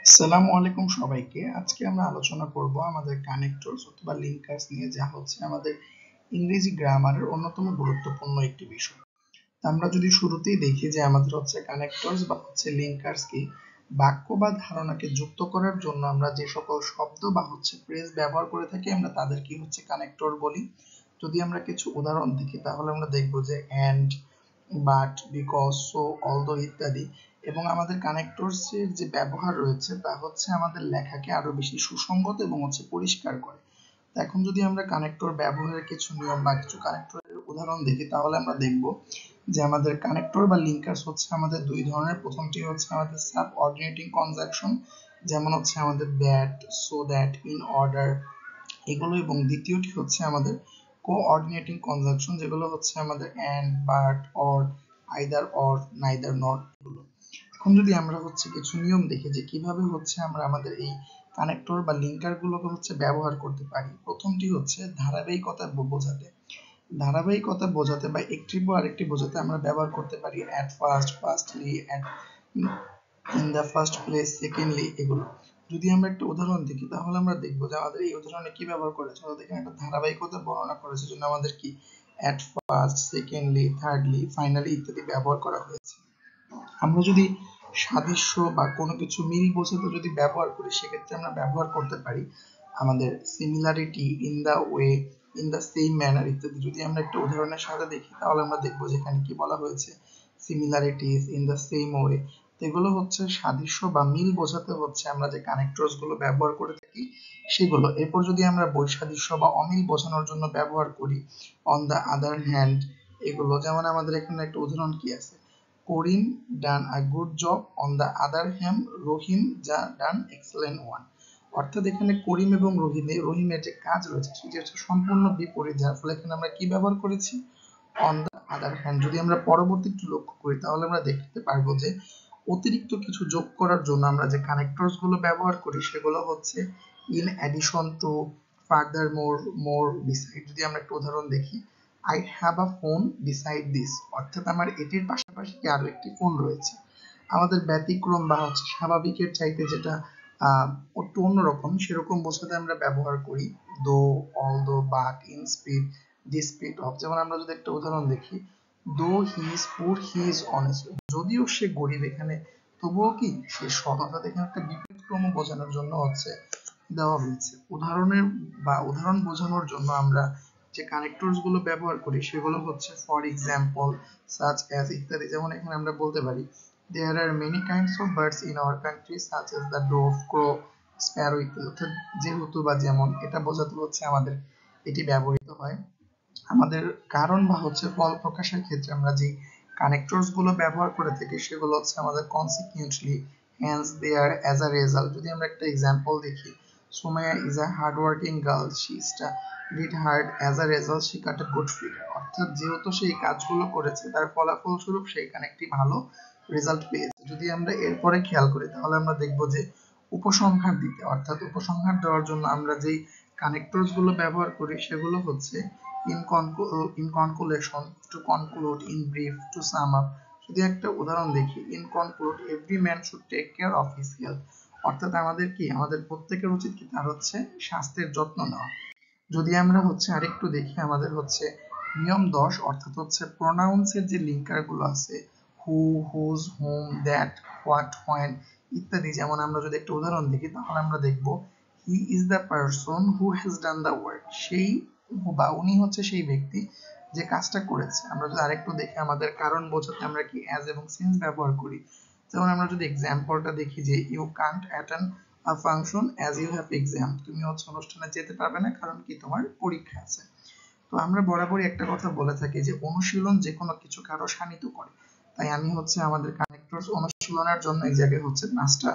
আসসালামু আলাইকুম সবাইকে। আজকে আমরা আলোচনা করব আমাদের কানেক্টরস অথবা লিঙ্কার্স নিয়ে, যা হচ্ছে আমাদের ইংরেজি গ্রামারের অন্যতম গুরুত্বপূর্ণ একটি বিষয়। আমরা যদি শুরুতেই দেখি যে আমাদের হচ্ছে কানেক্টরস বা হচ্ছে লিঙ্কার্স কি, বাক্য বা ধারণাকে যুক্ত করার জন্য আমরা যে সকল শব্দ বা হচ্ছে ফ্রেজ ব্যবহার করে থাকি আমরা তাদের কি হচ্ছে কানেক্টর বলি। যদি আমরা কিছু উদাহরণ দেখি তাহলে আমরা দেখব যে and, but, because, so, although ইত্যাদি। এবং আমাদের কানেক্টরস এর যে ব্যবহার রয়েছে তা হচ্ছে আমাদের লেখাকে আরো বেশি সুসংগত এবং হচ্ছে পরিষ্কার করে। এখন যদি আমরা কানেক্টর ব্যবহারের কিছু নিয়ম বা কিছু কানেক্টরের উদাহরণ দেখি তাহলে আমরা দেখব যে আমাদের কানেক্টর বা লিঙ্কার্স হচ্ছে আমাদের দুই ধরনের। প্রথমটি হচ্ছে আমাদের সাবঅর্ডিনেটিং কনজাংশন, যেমন হচ্ছে আমাদের that, so that, in order এগুলো, এবং দ্বিতীয়টি হচ্ছে আমাদের কোঅর্ডিনেটিং কনজাংশন, যেগুলো হচ্ছে আমাদের and, but, or, either or, neither not এগুলো। এখন যদি আমরা হচ্ছে কিছু নিয়ম দেখি যে কিভাবে হচ্ছে আমরা আমাদের এই কানেক্টর বা লিঙ্কার গুলোকে হচ্ছে ব্যবহার করতে পারি। প্রথমটি হচ্ছে ধারাবাহিকতা বোঝাতে। ধারাবাহিকতা বোঝাতে বা একটি পর আরেকটি বোঝাতে আমরা ব্যবহার করতে পারি at first, firstly, at in the first place, secondly এগুলো। যদি আমরা একটা উদাহরণ দেখি তাহলে আমরা দেখবো যে আমাদের এই উদাহরণে কি ব্যবহার করেছে, অর্থাৎ এখানে একটা ধারাবাহিকতা বর্ণনা করেছে জন্য আমাদের কি at first, secondly, thirdly, finally ইত্যাদি ব্যবহার করা হয়েছে। আমরা যদি সাদৃশ্য বা কোনো কিছু মিল বোঝাতে যদি ব্যবহার করি সেক্ষেত্রে আমরা ব্যবহার করতে পারি আমাদের similarity, in the way, in the same manner ইত্যাদি। যদি আমরা একটা উদাহরণের সাথে দেখি তাহলে আমরা দেখবো যে এখানে কি বলা হয়েছে, similarities, in the same way. তো এগুলো হচ্ছে সাদৃশ্য বা মিল বোঝাতে হচ্ছে আমরা যে কানেক্টরস গুলো ব্যবহার করে থাকি সেগুলো। এরপর যদি আমরা বৈসাদৃশ্য বা অমিল বোঝানোর জন্য ব্যবহার করি অন দা আদার হ্যান্ড এগুলো, যেমন আমাদের এখানে একটা উদাহরণ কি আছে, Karim done a good job, on the other hand Rahim done excellent one. অর্থাৎ এখানে করিম এবং রহিমের যে কাজ রয়েছে সেটি হচ্ছে সম্পূর্ণ বিপরীত, যার ফলে এখানে আমরা কি ব্যবহার করেছি, অন দা আদার হ্যান্ড। যদি আমরা পরবর্তী একটু লক্ষ্য করি তাহলে আমরা দেখতে পারবো যে অতিরিক্ত কিছু যোগ করার জন্য আমরা যে কানেক্টরস গুলো ব্যবহার করি সেগুলো হচ্ছে in addition to, further more, more, beside. যদি আমরা একটা উদাহরণ দেখি, I have a phone beside this, অর্থাৎ আমার এটির পাশাপাশি কি আরো একটি ফোন রয়েছে। আমাদের ব্যতিক্রম বা হচ্ছে স্বাভাবিকের চাইতে যেটা একটু অন্যরকম সেরকম বোঝাতে আমরা ব্যবহার করি দো, although, but, in speed, the speed of. যেমন আমরা যদি একটা উদাহরণ দেখি, দো হি ইজ পুর হি ইজ অনেস্ট, যদিও সে গরিব এখানে তবুও কি সে সৎ, অর্থাৎ এখানে একটা বিপরীত ক্রম বোঝানোর জন্য হচ্ছে দেওয়া হয়েছে। উদাহরণ বোঝানোর জন্য আমরা যে কানেক্টরস গুলো ব্যবহার করি সেগুলো হচ্ছে ফর এক্সাম্পল, সাচ অ্যাজ ইত্যাদি। যেমন এখানে আমরা বলতে পারি there are many kinds of birds in our country such as the dove, crow, sparrow ইত্যাদি। অর্থাৎ যেহেতু বা যেমন এটা বোঝাতে হচ্ছে আমাদের এটি ব্যবহৃত হয়। আমাদের কারণ বা হচ্ছে ফল প্রকাশের ক্ষেত্রে আমরা যে কানেক্টরস গুলো ব্যবহার করে থাকি সেগুলো হচ্ছে আমাদের consequently, hence, there, as a result। যদি আমরা একটা এক্সাম্পল দেখি, Sumaiya is a hard working girl, she studied hard, as a result she got a good figure। অর্থাৎ যেহেতু সেই কাজগুলো করেছে তার ফলাফল স্বরূপ সে এখানে একটি ভালো রেজাল্ট পেয়েছে। যদি আমরা এরপরে খেয়াল করি তাহলে আমরা দেখব যে উপসংহার দিতে, অর্থাৎ উপসংহার দেওয়ার জন্য আমরা যেই কানেক্টরস গুলো ব্যবহার করি সেগুলো হচ্ছে in conclusion, to conclude, in brief, to sum up। যদি একটা উদাহরণ দেখি, in conclude, every man should take care of his health। অর্থাৎ আমাদের কি আমাদের প্রত্যেকের উচিত কি তার হচ্ছে স্বাস্থ্যের যত্ন নেওয়া। যদি আমরা হচ্ছে আরেকটু দেখি আমাদের হচ্ছে নিয়ম 10, অর্থাৎ হচ্ছে প্রোনাউন্স এর যে লিঙ্কার গুলো আছে who, whose, whom, that, what, when ইত্যাদি। যেমন আমরা যদি একটা উদাহরণ দেখি তাহলে আমরা দেখব he is the person who has done the work, সেই বা উনি হচ্ছে সেই ব্যক্তি যে কাজটা করেছে। আমরা যদি আরেকটু দেখি আমাদের কারণ বোঝাতে আমরা কি অ্যাজ এবং সিন্স ব্যবহার করি। যেমন আমরা যদি এক্সাম্পলটা দেখি যে you can't attend a function as you have exam, তুমি হচ্ছে অনুষ্ঠানে যেতে পারবে না কারণ কি তোমার পরীক্ষা আছে। তো আমরা বরাবরই একটা কথা বলে থাকি যে অনুশীলন যে কোনো কিছুকে আরো শানিত করে। তাই আমি হচ্ছে আমাদের কানেক্টরস অনুশীলনের জন্য এই জায়গায় হচ্ছে 5টা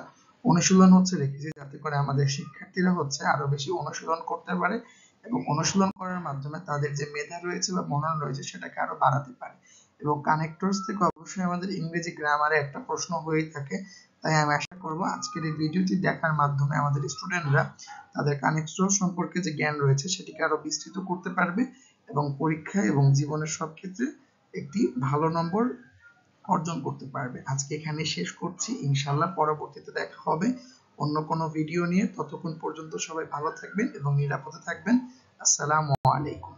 অনুশীলন হচ্ছে রেখেছি, যাতে করে আমাদের শিক্ষার্থীরা হচ্ছে আরো বেশি অনুশীলন করতে পারে এবং অনুশীলন করার মাধ্যমে তাদের যে মেধা রয়েছে বা মনন রয়েছে সেটাকে আরো বাড়াতে পারে। এবং কানেক্টরস থেকে অবশ্যই আমাদের ইংরেজি গ্রামারে একটা প্রশ্ন হয়েই থাকে। তাই আমি আশা করব আজকের এই ভিডিওটি দেখার মাধ্যমে আমাদের স্টুডেন্টরা তাদের কানেক্টরস সম্পর্কে যে জ্ঞান রয়েছে সেটিকে আরো বিস্তৃত করতে পারবে এবং পরীক্ষা এবং জীবনের সব ক্ষেত্রে একটি ভালো নম্বর অর্জন করতে পারবে। আজকে এখানে শেষ করছি, ইনশাআল্লাহ পরবর্তীতে দেখা হবে অন্য কোনো ভিডিও নিয়ে। ততক্ষণ পর্যন্ত সবাই ভালো থাকবেন এবং নিরাপদে থাকবেন। আসসালামু আলাইকুম।